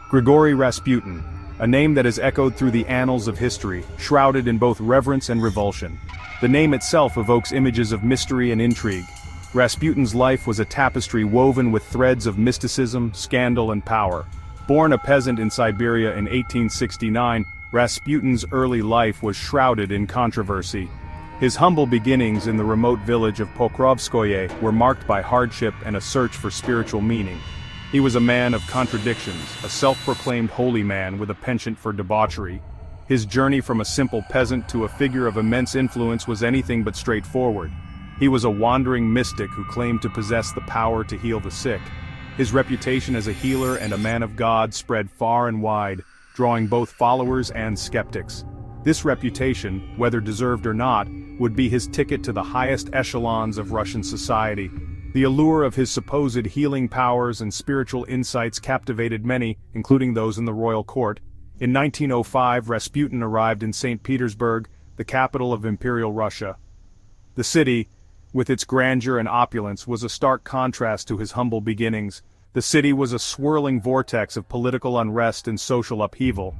Grigori Rasputin, a name that has echoed through the annals of history, shrouded in both reverence and revulsion. The name itself evokes images of mystery and intrigue. Rasputin's life was a tapestry woven with threads of mysticism, scandal, and power. Born a peasant in Siberia in 1869, Rasputin's early life was shrouded in controversy. His humble beginnings in the remote village of Pokrovskoye were marked by hardship and a search for spiritual meaning. He was a man of contradictions, a self-proclaimed holy man with a penchant for debauchery. His journey from a simple peasant to a figure of immense influence was anything but straightforward. He was a wandering mystic who claimed to possess the power to heal the sick. His reputation as a healer and a man of God spread far and wide, drawing both followers and skeptics. This reputation, whether deserved or not, would be his ticket to the highest echelons of Russian society. The allure of his supposed healing powers and spiritual insights captivated many, including those in the royal court. In 1905, Rasputin arrived in St. Petersburg, the capital of Imperial Russia. The city, with its grandeur and opulence, was a stark contrast to his humble beginnings. The city was a swirling vortex of political unrest and social upheaval.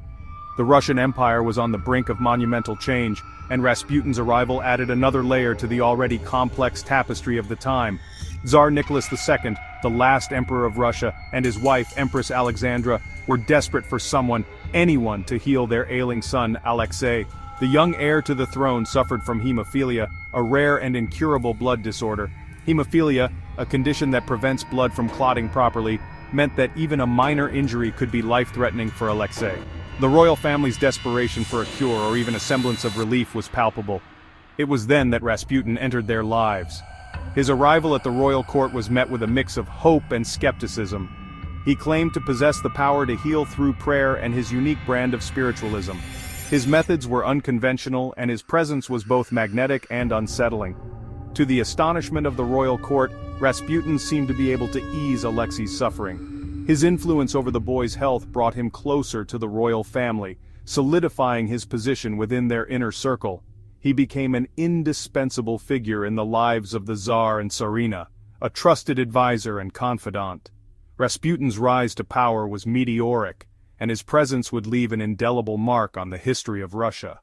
The Russian Empire was on the brink of monumental change, and Rasputin's arrival added another layer to the already complex tapestry of the time. Tsar Nicholas II, the last emperor of Russia, and his wife, Empress Alexandra, were desperate for anyone to heal their ailing son, Alexei. The young heir to the throne suffered from hemophilia, a rare and incurable blood disorder. Hemophilia, a condition that prevents blood from clotting properly, meant that even a minor injury could be life-threatening for Alexei. The royal family's desperation for a cure or even a semblance of relief was palpable. It was then that Rasputin entered their lives. His arrival at the royal court was met with a mix of hope and skepticism. He claimed to possess the power to heal through prayer and his unique brand of spiritualism. His methods were unconventional, and his presence was both magnetic and unsettling. To the astonishment of the royal court, Rasputin seemed to be able to ease Alexei's suffering. His influence over the boy's health brought him closer to the royal family, solidifying his position within their inner circle. He became an indispensable figure in the lives of the Tsar and Tsarina, a trusted advisor and confidant. Rasputin's rise to power was meteoric, and his presence would leave an indelible mark on the history of Russia.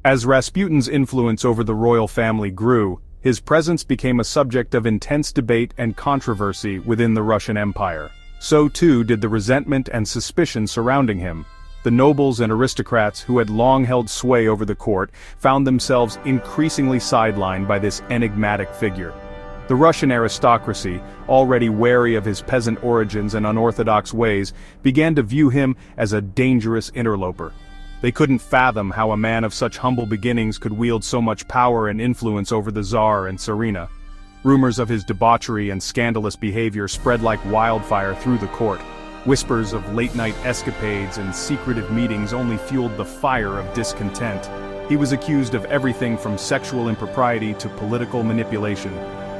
As Rasputin's influence over the royal family grew, his presence became a subject of intense debate and controversy within the Russian Empire. So too did the resentment and suspicion surrounding him. The nobles and aristocrats who had long held sway over the court found themselves increasingly sidelined by this enigmatic figure. The Russian aristocracy, already wary of his peasant origins and unorthodox ways, began to view him as a dangerous interloper. They couldn't fathom how a man of such humble beginnings could wield so much power and influence over the Tsar and Tsarina. Rumors of his debauchery and scandalous behavior spread like wildfire through the court. Whispers of late-night escapades and secretive meetings only fueled the fire of discontent. He was accused of everything from sexual impropriety to political manipulation.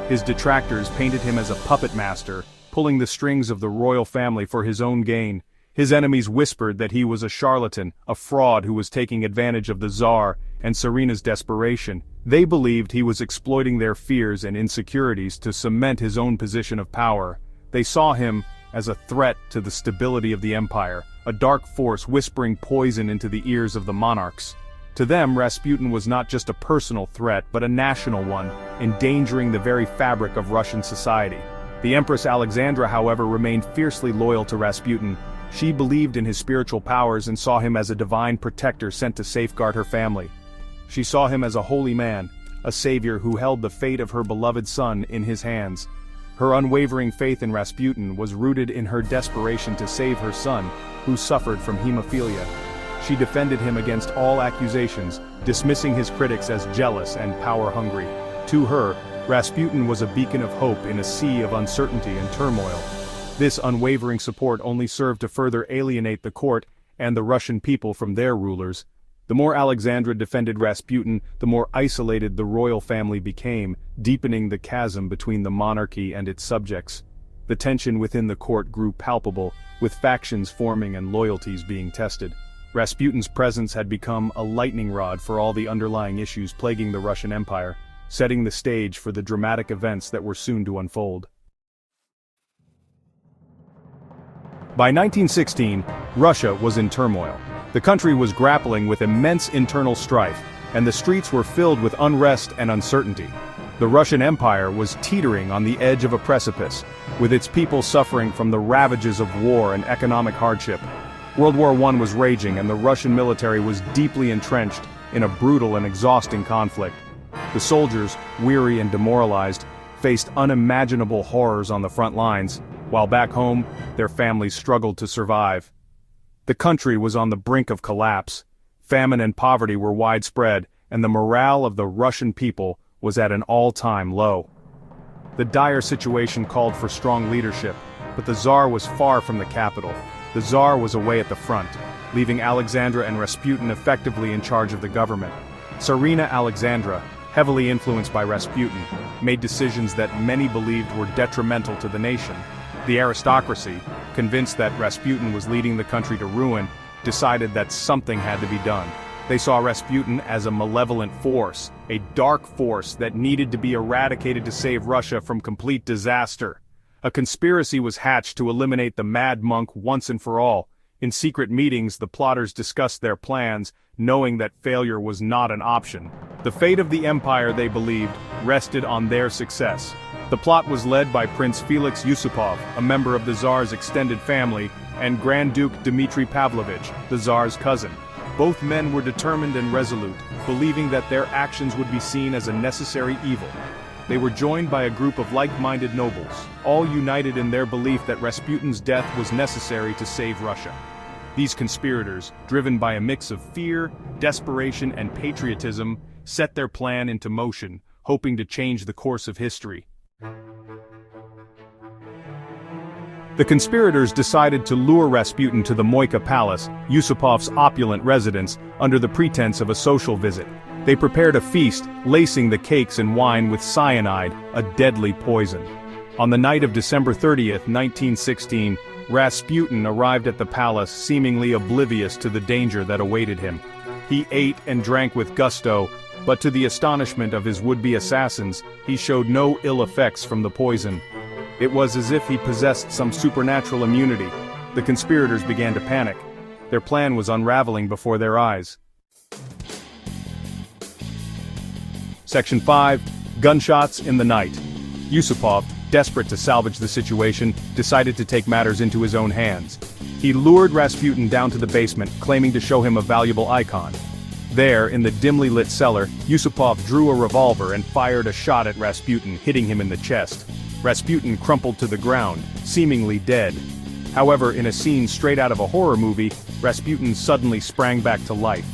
His detractors painted him as a puppet master, pulling the strings of the royal family for his own gain. His enemies whispered that he was a charlatan, a fraud who was taking advantage of the Tsar and Tsarina's desperation. They believed he was exploiting their fears and insecurities to cement his own position of power. They saw him as a threat to the stability of the empire, a dark force whispering poison into the ears of the monarchs. To them, Rasputin was not just a personal threat but a national one, endangering the very fabric of Russian society. The Empress Alexandra, however, remained fiercely loyal to Rasputin. She believed in his spiritual powers and saw him as a divine protector sent to safeguard her family. She saw him as a holy man, a savior who held the fate of her beloved son in his hands. Her unwavering faith in Rasputin was rooted in her desperation to save her son, who suffered from hemophilia. She defended him against all accusations, dismissing his critics as jealous and power-hungry. To her, Rasputin was a beacon of hope in a sea of uncertainty and turmoil. This unwavering support only served to further alienate the court and the Russian people from their rulers. The more Alexandra defended Rasputin, the more isolated the royal family became, deepening the chasm between the monarchy and its subjects. The tension within the court grew palpable, with factions forming and loyalties being tested. Rasputin's presence had become a lightning rod for all the underlying issues plaguing the Russian Empire, setting the stage for the dramatic events that were soon to unfold. By 1916, Russia was in turmoil. The country was grappling with immense internal strife, and the streets were filled with unrest and uncertainty. The Russian Empire was teetering on the edge of a precipice, with its people suffering from the ravages of war and economic hardship. World War I was raging, and the Russian military was deeply entrenched in a brutal and exhausting conflict. The soldiers, weary and demoralized, faced unimaginable horrors on the front lines, while back home, their families struggled to survive. The country was on the brink of collapse. Famine and poverty were widespread, and the morale of the Russian people was at an all-time low. The dire situation called for strong leadership, but the Tsar was far from the capital. The Tsar was away at the front, leaving Alexandra and Rasputin effectively in charge of the government. Tsarina Alexandra, heavily influenced by Rasputin, made decisions that many believed were detrimental to the nation. The aristocracy, convinced that Rasputin was leading the country to ruin, decided that something had to be done. They saw Rasputin as a malevolent force, a dark force that needed to be eradicated to save Russia from complete disaster. A conspiracy was hatched to eliminate the mad monk once and for all. In secret meetings, the plotters discussed their plans, knowing that failure was not an option. The fate of the empire, they believed, rested on their success. The plot was led by Prince Felix Yusupov, a member of the Tsar's extended family, and Grand Duke Dmitry Pavlovich, the Tsar's cousin. Both men were determined and resolute, believing that their actions would be seen as a necessary evil. They were joined by a group of like-minded nobles, all united in their belief that Rasputin's death was necessary to save Russia. These conspirators, driven by a mix of fear, desperation, and patriotism, set their plan into motion, hoping to change the course of history. The conspirators decided to lure Rasputin to the Moika Palace, Yusupov's opulent residence, under the pretense of a social visit. They prepared a feast, lacing the cakes and wine with cyanide, a deadly poison. On the night of December 30th, 1916, Rasputin arrived at the palace seemingly oblivious to the danger that awaited him. He ate and drank with gusto, but to the astonishment of his would-be assassins, he showed no ill effects from the poison. It was as if he possessed some supernatural immunity. The conspirators began to panic. Their plan was unraveling before their eyes. Section 5. Gunshots in the night. Yusupov, desperate to salvage the situation, decided to take matters into his own hands. He lured Rasputin down to the basement, claiming to show him a valuable icon. There, in the dimly lit cellar, Yusupov drew a revolver and fired a shot at Rasputin, hitting him in the chest. Rasputin crumpled to the ground, seemingly dead. However, in a scene straight out of a horror movie, Rasputin suddenly sprang back to life.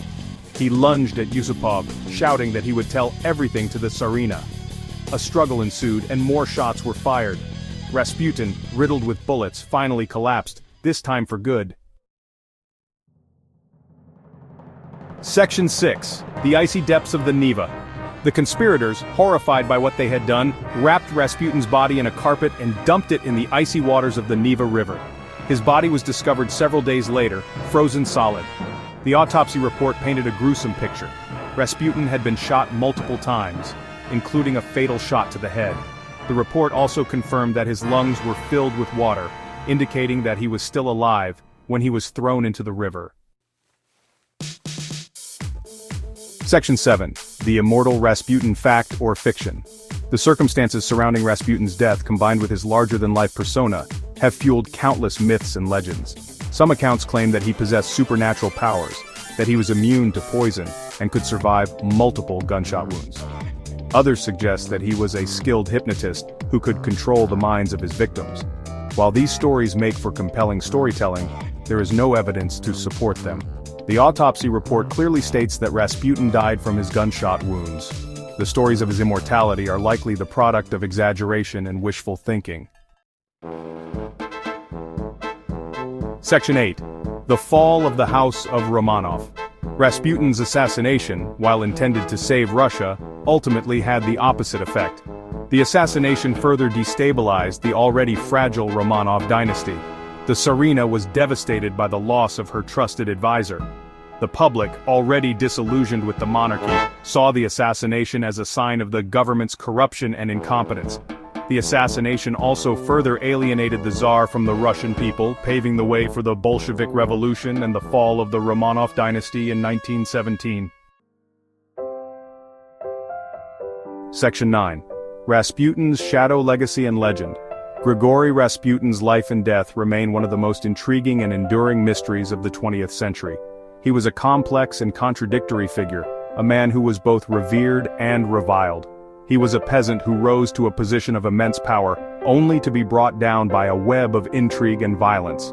He lunged at Yusupov, shouting that he would tell everything to the Tsarina. A struggle ensued and more shots were fired. Rasputin, riddled with bullets, finally collapsed, this time for good. Section 6. The icy depths of the Neva. The conspirators, horrified by what they had done, wrapped Rasputin's body in a carpet and dumped it in the icy waters of the Neva River. His body was discovered several days later, frozen solid. The autopsy report painted a gruesome picture. Rasputin had been shot multiple times, including a fatal shot to the head. The report also confirmed that his lungs were filled with water, indicating that he was still alive when he was thrown into the river. Section 7. The immortal Rasputin fact or fiction. The circumstances surrounding Rasputin's death, combined with his larger-than-life persona, have fueled countless myths and legends. Some accounts claim that he possessed supernatural powers, that he was immune to poison, and could survive multiple gunshot wounds. Others suggest that he was a skilled hypnotist who could control the minds of his victims. While these stories make for compelling storytelling, there is no evidence to support them. The autopsy report clearly states that Rasputin died from his gunshot wounds. The stories of his immortality are likely the product of exaggeration and wishful thinking. Section 8. The fall of the House of Romanov. Rasputin's assassination, while intended to save Russia, ultimately had the opposite effect. The assassination further destabilized the already fragile Romanov dynasty. The Tsarina was devastated by the loss of her trusted advisor. The public, already disillusioned with the monarchy, saw the assassination as a sign of the government's corruption and incompetence. The assassination also further alienated the Tsar from the Russian people, paving the way for the Bolshevik Revolution and the fall of the Romanov dynasty in 1917. Section 9. Rasputin's Shadow Legacy and Legend. Grigori Rasputin's life and death remain one of the most intriguing and enduring mysteries of the 20th century. He was a complex and contradictory figure, a man who was both revered and reviled. He was a peasant who rose to a position of immense power, only to be brought down by a web of intrigue and violence.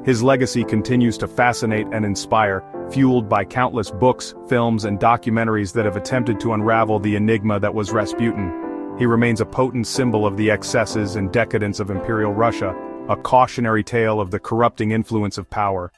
His legacy continues to fascinate and inspire, fueled by countless books, films, and documentaries that have attempted to unravel the enigma that was Rasputin. He remains a potent symbol of the excesses and decadence of Imperial Russia, a cautionary tale of the corrupting influence of power.